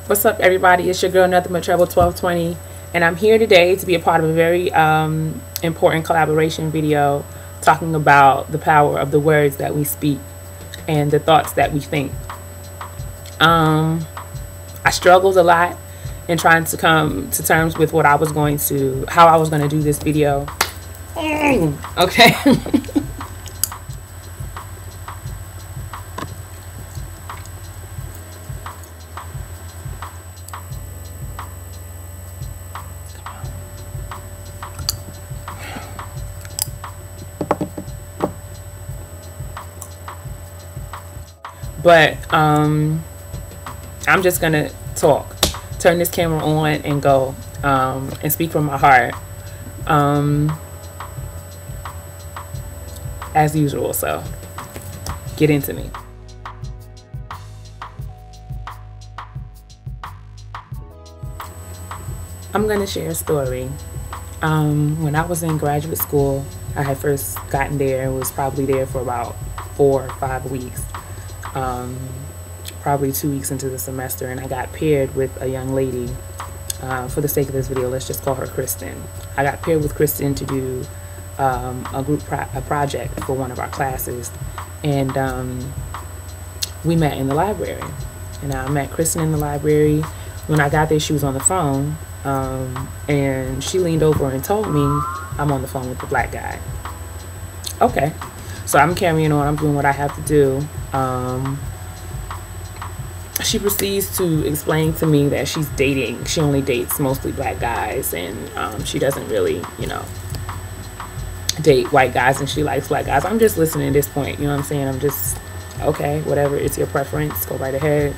What's up, everybody? It's your girl Nothing But Trouble 1220, and I'm here today to be a part of a very important collaboration video talking about the power of the words that we speak and the thoughts that we think. I struggled a lot in trying to come to terms with how I was going to do this video. Okay. But I'm just gonna turn this camera on and go and speak from my heart as usual. So get into me. I'm gonna share a story. When I was in graduate school, I had first gotten there and was probably there for about 4 or 5 weeks. Probably 2 weeks into the semester, and I got paired with a young lady. For the sake of this video, let's just call her Kristen. I got paired with Kristen to do a project for one of our classes, and we met in the library. And I met Kristen in the library. When I got there, she was on the phone, and she leaned over and told me, "I'm on the phone with the black guy." Okay, so I'm carrying on. I'm doing what I have to do. She proceeds to explain to me that she's dating. She only dates mostly black guys, and she doesn't really, date white guys, and she likes black guys. I'm just listening at this point, you know what I'm saying? I'm just, okay, whatever, it's your preference, go right ahead.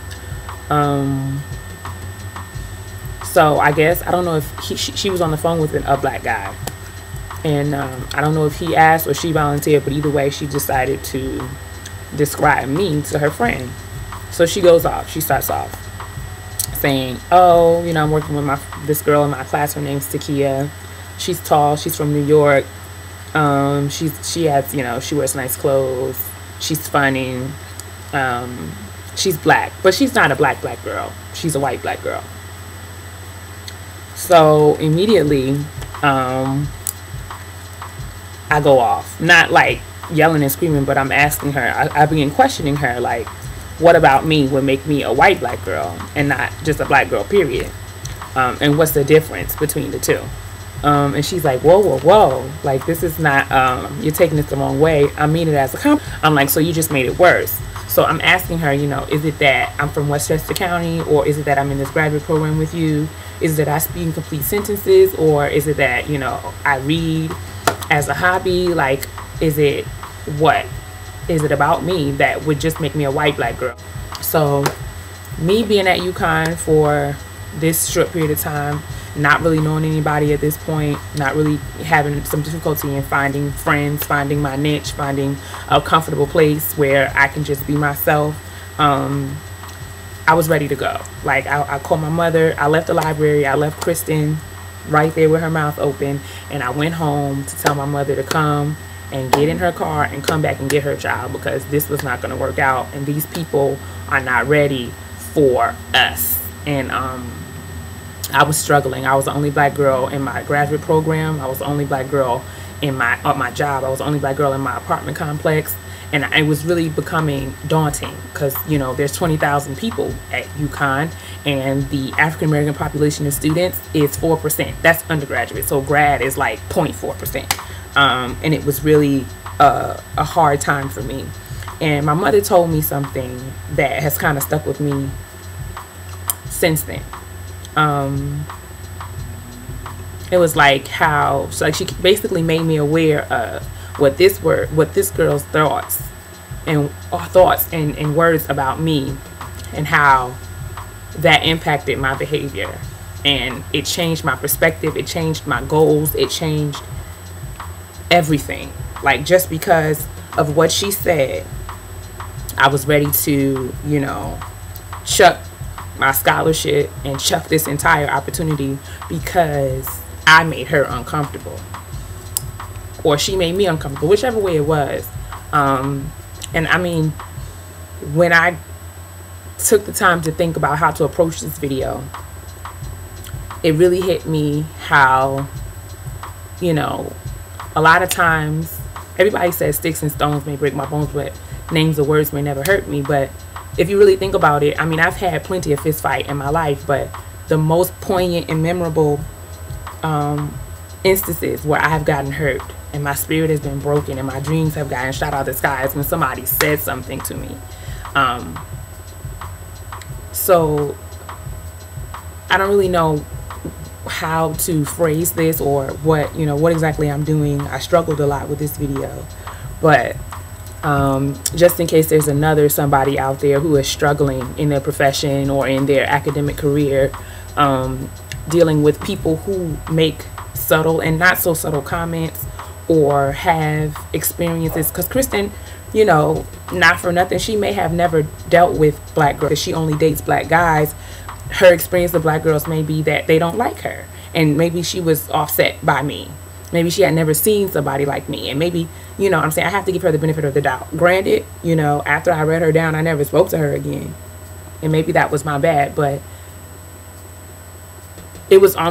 So I guess, I don't know if she was on the phone with a black guy, and I don't know if he asked or she volunteered, but either way, she decided to describe me to her friend. So she goes off. She starts off saying, "Oh, I'm working with this girl in my class. Her name's Takia. She's tall. She's from New York. She has, she wears nice clothes. She's funny. She's black, but she's not a black girl. She's a white black girl." So immediately, I go off, not like yelling and screaming, but I'm asking her. I begin questioning her, like, what about me would make me a white black girl and not just a black girl, period? And what's the difference between the two? And she's like, whoa, like, this is not, you're taking this the wrong way. I mean it as a compliment. I'm like, so you just made it worse. So I'm asking her, is it that I'm from Westchester County, or is it that I'm in this graduate program with you? Is it that I speak in complete sentences, or is it that, I read as a hobby? Like, is it what? Is it about me that would just make me a white black girl? So me being at UConn for this short period of time, not really knowing anybody at this point, not really having some difficulty in finding friends, finding my niche, finding a comfortable place where I can just be myself, I was ready to go. Like, I called my mother. I left the library. I left Kristen right there with her mouth open, and I went home to tell my mother to come and get in her car and come back and get her child, because this was not going to work out, and these people are not ready for us. And I was struggling. I was the only black girl in my graduate program. I was the only black girl in my job. I was the only black girl in my apartment complex, and it was really becoming daunting, because there's 20,000 people at UConn, and the African American population of students is 4%. That's undergraduate, so grad is like 0.4%. And it was really a hard time for me. And my mother told me something that has kind of stuck with me since then. It was like she basically made me aware of what this girl's thoughts and words about me, and how that impacted my behavior, and it changed my perspective, it changed my goals, it changed everything. Like, just because of what she said, I was ready to, chuck my scholarship and chuck this entire opportunity because I made her uncomfortable, or she made me uncomfortable, whichever way it was. And I mean, when I took the time to think about how to approach this video, it really hit me how, you know, a lot of times everybody says sticks and stones may break my bones, but names or words may never hurt me. But if you really think about it, I mean, I've had plenty of fist fight in my life, but the most poignant and memorable instances where I have gotten hurt and my spirit has been broken and my dreams have gotten shot out of the sky is when somebody said something to me. So I don't really know how to phrase this or what, you know, what exactly I'm doing. I struggled a lot with this video, but just in case there's another somebody out there who is struggling in their profession or in their academic career, dealing with people who make subtle and not so subtle comments or have experiences, because Kristen, you know, not for nothing, she may have never dealt with black girls, she only dates black guys. Her experience with black girls may be that they don't like her, and maybe she was offset by me. Maybe she had never seen somebody like me, and maybe, you know what I'm saying, I have to give her the benefit of the doubt. Granted, you know, after I read her down, I never spoke to her again, and maybe that was my bad, but it was, I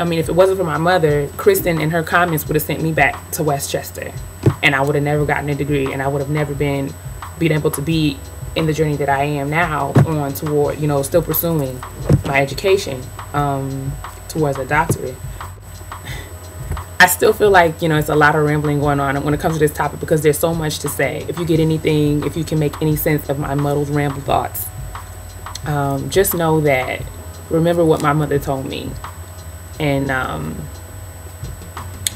mean, if it wasn't for my mother, Kristen and her comments would have sent me back to Westchester, and I would have never gotten a degree, and I would have never been able to be in the journey that I am now on toward, you know, still pursuing my education towards a doctorate. I still feel like, you know, it's a lot of rambling going on when it comes to this topic because there's so much to say. If you get anything, if you can make any sense of my muddled ramble thoughts, just know that, remember what my mother told me, and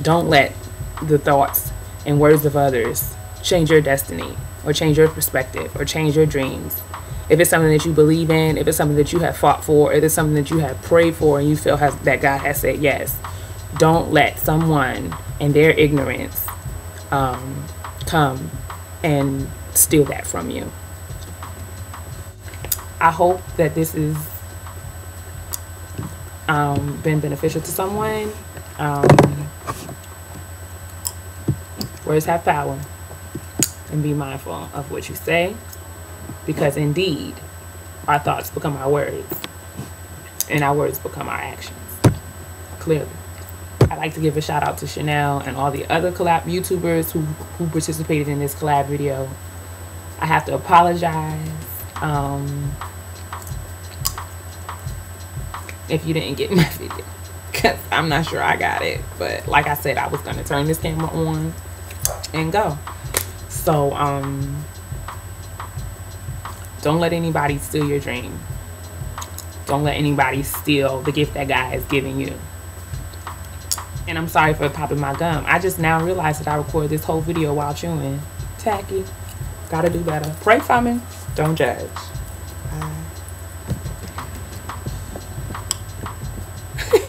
don't let the thoughts and words of others change your destiny or change your perspective or change your dreams. If it's something that you believe in, if it's something that you have fought for, if it's something that you have prayed for and you feel that God has said yes, don't let someone and their ignorance come and steal that from you. I hope that this has been beneficial to someone. Words have power, and be mindful of what you say, because indeed our thoughts become our words and our words become our actions. Clearly. I'd like to give a shout out to Chanel and all the other collab YouTubers who participated in this collab video. I have to apologize if you didn't get my video, because I'm not sure I got it, but like I said, I was going to turn this camera on and go. So don't let anybody steal your dream. Don't let anybody steal the gift that God has given you. And I'm sorry for popping my gum. I just now realized that I recorded this whole video while chewing. Tacky. Gotta do better. Pray for me. Don't judge.